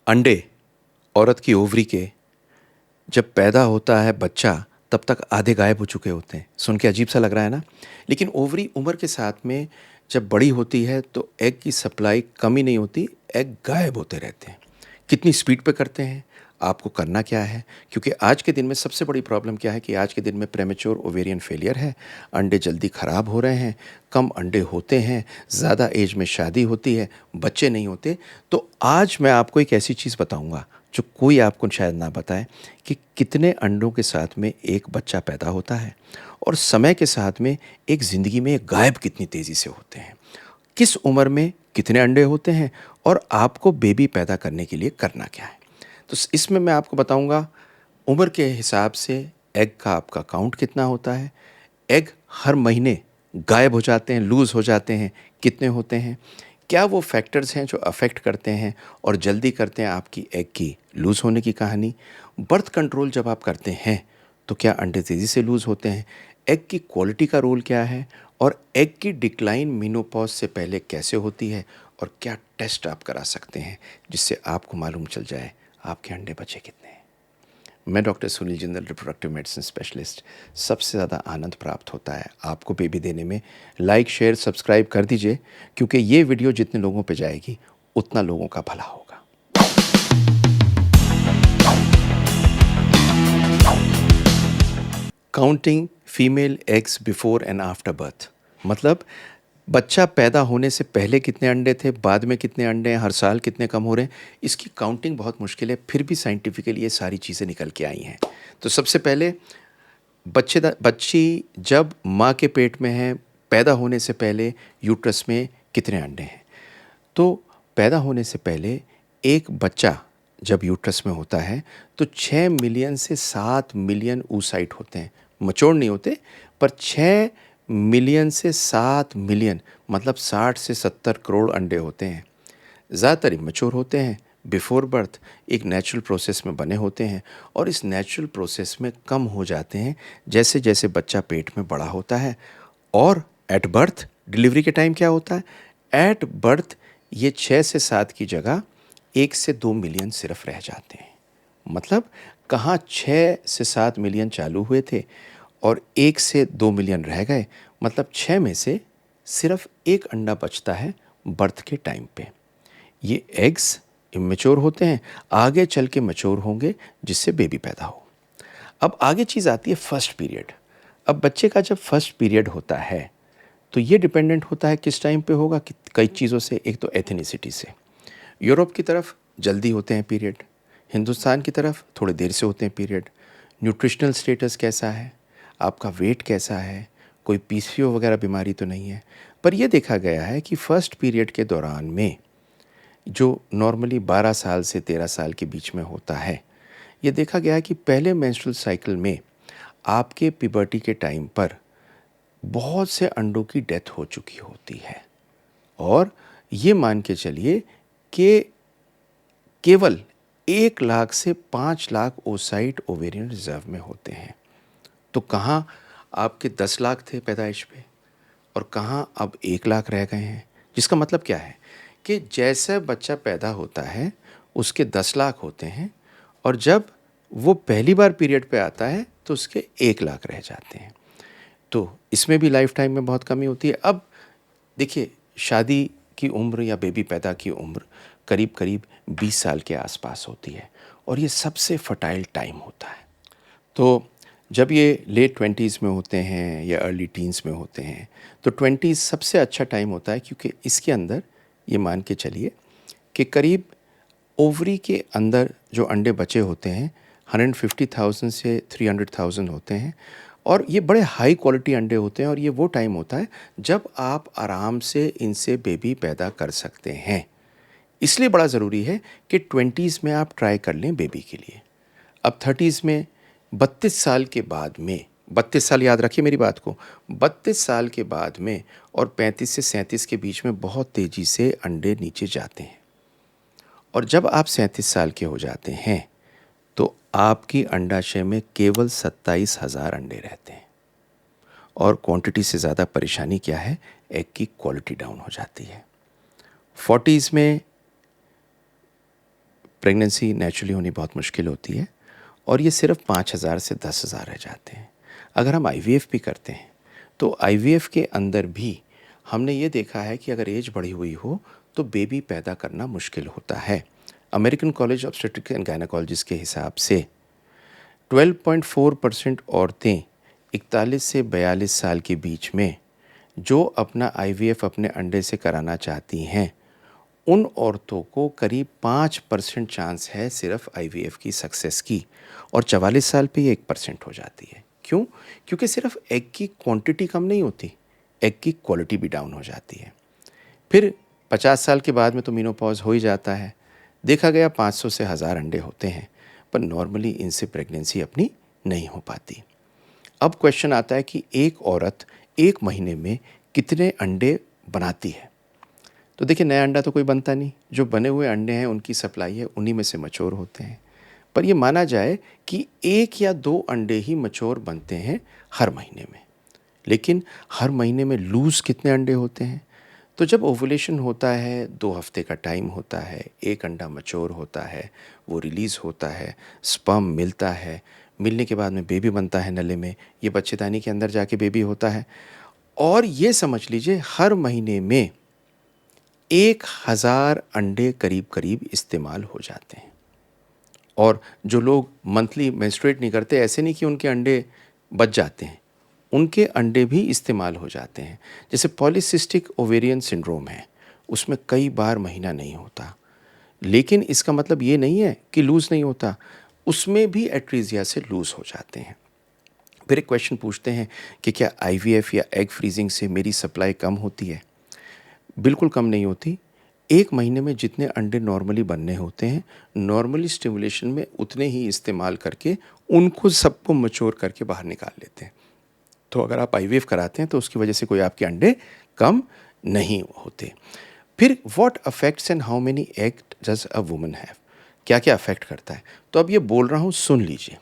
अंडे औरत की ओवरी के जब पैदा होता है बच्चा तब तक आधे गायब हो चुके होते हैं। सुन के अजीब सा लग रहा है ना? लेकिन ओवरी उम्र के साथ में जब बड़ी होती है तो एग की सप्लाई कमी नहीं होती, एग गायब होते रहते हैं। कितनी स्पीड पे करते हैं? आपको करना क्या है? क्योंकि आज के दिन में सबसे बड़ी प्रॉब्लम क्या है कि आज के दिन में प्रेमेच्योर ओवेरियन फेलियर है, अंडे जल्दी ख़राब हो रहे हैं, कम अंडे होते हैं, ज़्यादा एज में शादी होती है, बच्चे नहीं होते। तो आज मैं आपको एक ऐसी चीज़ बताऊंगा जो कोई आपको शायद ना बताए कि कितने अंडों के साथ में एक बच्चा पैदा होता है और समय के साथ में एक ज़िंदगी में गायब कितनी तेज़ी से होते हैं, किस उम्र में कितने अंडे होते हैं और आपको बेबी पैदा करने के लिए करना क्या है। तो इसमें मैं आपको बताऊंगा उम्र के हिसाब से एग का आपका काउंट कितना होता है, एग हर महीने गायब हो जाते हैं, लूज़ हो जाते हैं, कितने होते हैं, क्या वो फैक्टर्स हैं जो अफेक्ट करते हैं और जल्दी करते हैं आपकी एग की लूज़ होने की कहानी। बर्थ कंट्रोल जब आप करते हैं तो क्या अंडे तेज़ी से लूज़ होते हैं, एग की क्वालिटी का रोल क्या है और एग की डिक्लाइन मेनोपॉज से पहले कैसे होती है और क्या टेस्ट आप करा सकते हैं जिससे आपको मालूम चल जाए आपके अंडे बचे कितने हैं। मैं doctor Sunil Jindal, reproductive medicine specialist. सबसे ज़्यादा आनंद प्राप्त होता है आपको बेबी देने में। लाइक शेयर सब्सक्राइब कर दीजिए क्योंकि ये वीडियो जितने लोगों पे जाएगी उतना लोगों का भला होगा। Counting female eggs before and after birth, मतलब बच्चा पैदा होने से पहले कितने अंडे थे, बाद में कितने अंडे हैं, हर साल कितने कम हो रहे हैं, इसकी काउंटिंग बहुत मुश्किल है। फिर भी साइंटिफिकली ये सारी चीज़ें निकल के आई हैं। तो सबसे पहले बच्ची जब माँ के पेट में है, पैदा होने से पहले यूट्रस में कितने अंडे हैं। तो पैदा होने से पहले एक बच्चा जब यूट्रस में होता है तो 6 मिलियन से 7 मिलियन oocyte होते हैं। मचोड़ नहीं होते, पर 6 मिलियन से 7 मिलियन मतलब 60 से 70 करोड़ अंडे होते हैं। ज़्यादातर इमेच्योर होते हैं, बिफोर बर्थ एक नेचुरल प्रोसेस में बने होते हैं और इस नेचुरल प्रोसेस में कम हो जाते हैं जैसे जैसे बच्चा पेट में बड़ा होता है। और एट बर्थ डिलीवरी के टाइम क्या होता है, एट बर्थ ये 6 से 7 की जगह 1 से 2 मिलियन सिर्फ रह जाते हैं। मतलब कहाँ 6 से 7 मिलियन चालू हुए थे और 1 से 2 मिलियन रह गए, मतलब 6 में से सिर्फ एक अंडा बचता है बर्थ के टाइम पे। ये एग्स इमेच्योर होते हैं, आगे चल के मैच्योर होंगे जिससे बेबी पैदा हो। अब आगे चीज़ आती है फर्स्ट पीरियड। अब बच्चे का जब फर्स्ट पीरियड होता है तो ये डिपेंडेंट होता है किस टाइम पे होगा, कि कई चीज़ों से। एक तो एथनिसिटी से, यूरोप की तरफ जल्दी होते हैं पीरियड, हिंदुस्तान की तरफ थोड़े देर से होते हैं पीरियड। न्यूट्रिशनल स्टेटस कैसा है, आपका वेट कैसा है, कोई पीसीओ वगैरह बीमारी तो नहीं है। पर यह देखा गया है कि फर्स्ट पीरियड के दौरान में जो नॉर्मली 12 साल से 13 साल के बीच में होता है, ये देखा गया है कि पहले मेंस्ट्रुअल साइकिल में आपके पिबर्टी के टाइम पर बहुत से अंडों की डेथ हो चुकी होती है। और ये मान के चलिए कि केवल 1 लाख से 5 लाख oocyte ओवेरियन रिजर्व में होते हैं। तो कहाँ आपके 10 लाख थे पैदाइश पे और कहाँ अब 1 लाख रह गए हैं। जिसका मतलब क्या है कि जैसा बच्चा पैदा होता है उसके 10 लाख होते हैं और जब वो पहली बार पीरियड पे आता है तो उसके 1 लाख रह जाते हैं। तो इसमें भी लाइफ टाइम में बहुत कमी होती है। अब देखिए, शादी की उम्र या बेबी पैदा की उम्र करीब करीब 20 साल के आसपास होती है और ये सबसे फर्टाइल टाइम होता है। तो जब ये लेट 20s में होते हैं या अर्ली टीन्स में होते हैं तो 20s सबसे अच्छा टाइम होता है, क्योंकि इसके अंदर ये मान के चलिए कि करीब ओवरी के अंदर जो अंडे बचे होते हैं 150,000 से 300,000 होते हैं और ये बड़े हाई क्वालिटी अंडे होते हैं। और ये वो टाइम होता है जब आप आराम से इनसे बेबी पैदा कर सकते हैं। इसलिए बड़ा ज़रूरी है कि 20s में आप ट्राई कर लें बेबी के लिए। अब 30s में 32 साल के बाद में, 32 साल याद रखिए मेरी बात को, 32 साल के बाद में और 35 से 37 के बीच में बहुत तेज़ी से अंडे नीचे जाते हैं। और जब आप 37 साल के हो जाते हैं तो आपकी अंडाशय में केवल 27,000 अंडे रहते हैं। और क्वांटिटी से ज़्यादा परेशानी क्या है, एग की क्वालिटी डाउन हो जाती है। 40s में प्रेगनेंसी नेचुरली होनी बहुत मुश्किल होती है और ये सिर्फ 5,000 से 10,000 रह जाते हैं। अगर हम आईवीएफ भी करते हैं तो आईवीएफ के अंदर भी हमने ये देखा है कि अगर एज बढ़ी हुई हो तो बेबी पैदा करना मुश्किल होता है। American college obstetrics and gynaecologist के हिसाब से 12.4% औरतें 41 से 42 साल के बीच में जो अपना आईवीएफ अपने अंडे से कराना चाहती हैं, उन औरतों को करीब 5% चांस है सिर्फ आईवीएफ की सक्सेस की, और 44 साल पे ये 1% हो जाती है। क्यों? क्योंकि सिर्फ एग की क्वांटिटी कम नहीं होती, एग की क्वालिटी भी डाउन हो जाती है। फिर 50 साल के बाद में तो मेनोपॉज हो ही जाता है। देखा गया 500 से 1000 अंडे होते हैं, पर नॉर्मली इनसे प्रेगनेंसी अपनी नहीं हो पाती। अब क्वेश्चन आता है कि एक औरत एक महीने में कितने अंडे बनाती है? तो देखिए, नया अंडा तो कोई बनता नहीं, जो बने हुए अंडे हैं उनकी सप्लाई है, उन्हीं में से मैच्योर होते हैं। पर ये माना जाए कि 1 या 2 अंडे ही मैच्योर बनते हैं हर महीने में। लेकिन हर महीने में लूज़ कितने अंडे होते हैं? तो जब ओवुलेशन होता है 2 हफ्ते का टाइम होता है, एक अंडा मैच्योर होता है, वो रिलीज़ होता है, स्पर्म मिलता है, मिलने के बाद में बेबी बनता है नली में, ये बच्चेदानी के अंदर जाके बेबी होता है। और ये समझ लीजिए हर महीने में 1000 अंडे करीब करीब इस्तेमाल हो जाते हैं। और जो लोग मंथली मेंस्ट्रुएट नहीं करते, ऐसे नहीं कि उनके अंडे बच जाते हैं, उनके अंडे भी इस्तेमाल हो जाते हैं। जैसे पॉलीसिस्टिक ओवेरियन सिंड्रोम है, उसमें कई बार महीना नहीं होता, लेकिन इसका मतलब ये नहीं है कि लूज़ नहीं होता, उसमें भी एट्रीजिया से लूज़ हो जाते हैं। फिर एक क्वेश्चन पूछते हैं कि क्या आईवीएफ या एग फ्रीजिंग से मेरी सप्लाई कम होती है? बिल्कुल कम नहीं होती। एक महीने में जितने अंडे नॉर्मली बनने होते हैं, नॉर्मली स्टिमुलेशन में उतने ही इस्तेमाल करके उनको सबको मैच्योर करके बाहर निकाल लेते हैं। तो अगर आप आईवीएफ कराते हैं तो उसकी वजह से कोई आपके अंडे कम नहीं होते। फिर what affects and how many egg does a woman have? क्या-क्या अफेक्ट करता है? तो अब ये बोल रहा हूँ, सुन लीजिए।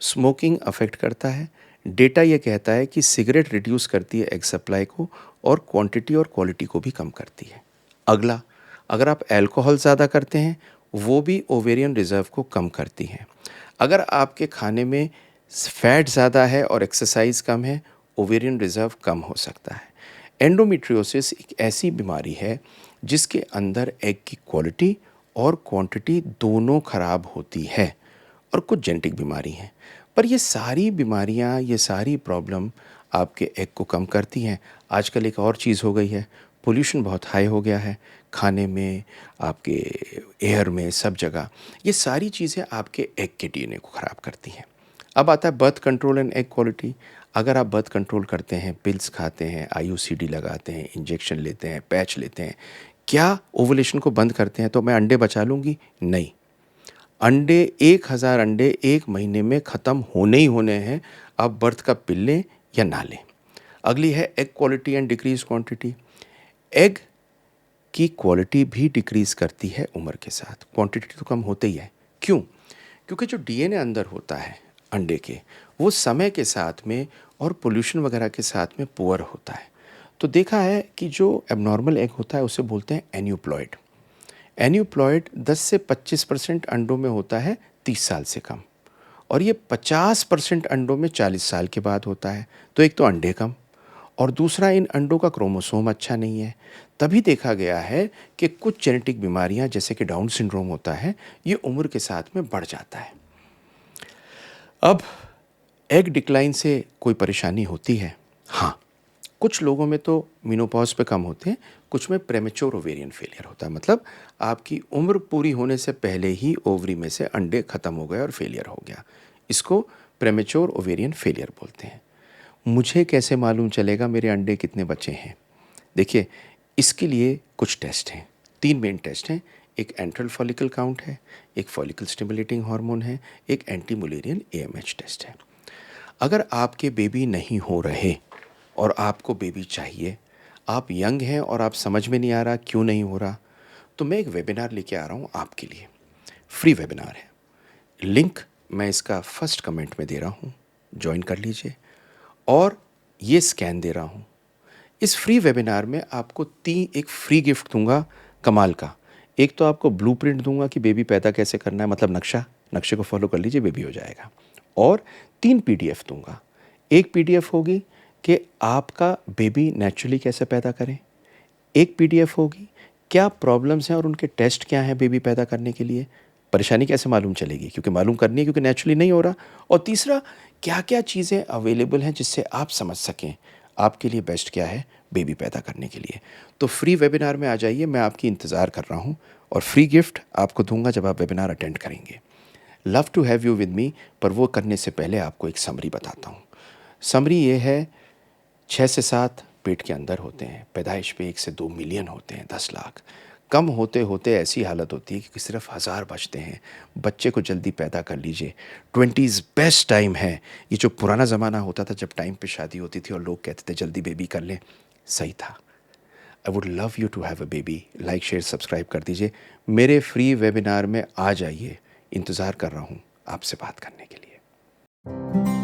स्मोकिंग अफेक्ट करता है। डेटा ये कहता है कि सिगरेट रिड्यूस करती है एग सप्लाई को और क्वांटिटी और क्वालिटी को भी कम करती है। अगला, अगर आप अल्कोहल ज़्यादा करते हैं, वो भी ओवेरियन रिज़र्व को कम करती हैं। अगर आपके खाने में फैट ज़्यादा है और एक्सरसाइज कम है, ओवेरियन रिज़र्व कम हो सकता है। एंडोमेट्रियोसिस एक ऐसी बीमारी है जिसके अंदर एग की क्वालिटी और क्वांटिटी दोनों खराब होती है, और कुछ जेनेटिक बीमारी हैं। पर ये सारी बीमारियां, ये सारी प्रॉब्लम आपके एग को कम करती हैं। आजकल एक और चीज़ हो गई है, पोल्यूशन बहुत हाई हो गया है, खाने में, आपके एयर में, सब जगह। ये सारी चीज़ें आपके एग के डीएनए को ख़राब करती हैं। अब आता है birth control and egg quality. अगर आप बर्थ कंट्रोल करते हैं, पिल्स खाते हैं, आईयूसीडी लगाते हैं, इंजेक्शन लेते हैं, पैच लेते हैं, क्या ओवुलेशन को बंद करते हैं तो मैं अंडे बचा लूँगी? नहीं। अंडे 1000 अंडे एक महीने में ख़त्म होने ही होने हैं, आप बर्थ का पिल लें या ना लें। अगली है egg quality and decrease quantity. Egg की क्वालिटी भी डिक्रीज़ करती है उम्र के साथ, क्वांटिटी तो कम होते ही है। क्यों? क्योंकि जो डीएनए अंदर होता है अंडे के, वो समय के साथ में और पोल्यूशन वगैरह के साथ में पुअर होता है। तो देखा है कि जो एबनॉर्मल एग होता है उसे बोलते हैं एन्यूप्लॉइड। एन्यूप्लॉइड 10 से 25% अंडों में होता है 30 साल से कम, और ये 50% अंडों में 40 साल के बाद होता है। तो एक तो अंडे कम, और दूसरा इन अंडों का क्रोमोसोम अच्छा नहीं है। तभी देखा गया है कि कुछ जेनेटिक बीमारियां जैसे कि डाउन सिंड्रोम होता है, ये उम्र के साथ में बढ़ जाता है। अब एग डिक्लाइन से कोई परेशानी होती है? हाँ, कुछ लोगों में तो मेनोपॉज पे कम होते हैं, कुछ में प्रेमेच्योर ओवेरियन फेलियर होता है। मतलब आपकी उम्र पूरी होने से पहले ही ओवरी में से अंडे खत्म हो गए और फेलियर हो गया। इसको प्रेमेच्योर ओवेरियन फेलियर बोलते हैं। मुझे कैसे मालूम चलेगा मेरे अंडे कितने बचे हैं? देखिए, इसके लिए कुछ टेस्ट हैं, 3 मेन टेस्ट हैं। एक एंट्रल फॉलिकल काउंट है, एक फॉलिकल स्टिमुलेटिंग हार्मोन है, एक एंटी मुलेरियन एएमएच टेस्ट है। अगर आपके बेबी नहीं हो रहे और आपको बेबी चाहिए, आप यंग हैं और आप समझ में नहीं आ रहा क्यों नहीं हो रहा, तो मैं एक वेबिनार लेके आ रहा हूँ आपके लिए। फ्री वेबिनार है, लिंक मैं इसका फर्स्ट कमेंट में दे रहा हूँ, ज्वाइन कर लीजिए। और ये स्कैन दे रहा हूँ। इस फ्री वेबिनार में आपको एक फ्री गिफ्ट दूंगा कमाल का। एक तो आपको ब्लूप्रिंट दूँगा कि बेबी पैदा कैसे करना है, मतलब नक्शा, नक्शे को फ़ॉलो कर लीजिए, बेबी हो जाएगा। और 3 पीडीएफ दूँगा। एक पीडीएफ होगी कि आपका बेबी नेचुरली कैसे पैदा करें। एक पीडीएफ होगी, क्या प्रॉब्लम्स हैं और उनके टेस्ट क्या हैं बेबी पैदा करने के लिए? परेशानी कैसे मालूम चलेगी? क्योंकि मालूम करनी है, क्योंकि नेचुरली नहीं हो रहा। और तीसरा, क्या-क्या चीज़ें अवेलेबल हैं जिससे आप समझ सकें, आपके लिए बेस्ट क्या है बेबी पैदा करने के लिए। तो फ्री वेबिनार में आ जाइए, मैं आपकी इंतज़ार कर रहा हूँ और फ्री गिफ्ट आपको दूँगा जब आप वेबिनार अटेंड करेंगे। Love to have you with me, पर वो करने से पहले आपको एक समरी बताता हूँ। समरी ये है, 6 से 7 पेट के अंदर होते हैं, पैदाइश पे 1 से 2 मिलियन होते हैं, 10 लाख। कम होते-होते ऐसी हालत होती है कि सिर्फ़ 1000 बचते हैं। बच्चे को जल्दी पैदा कर लीजिए, 20s बेस्ट टाइम है। ये जो पुराना ज़माना होता था जब टाइम पे शादी होती थी और लोग कहते थे जल्दी बेबी कर लें, सही था। I would love you to have a baby. Like, share, subscribe कर दीजिए। मेरे फ्री वेबिनार में आ जाइए, इंतज़ार कर रहा हूँ आपसे बात करने के लिए।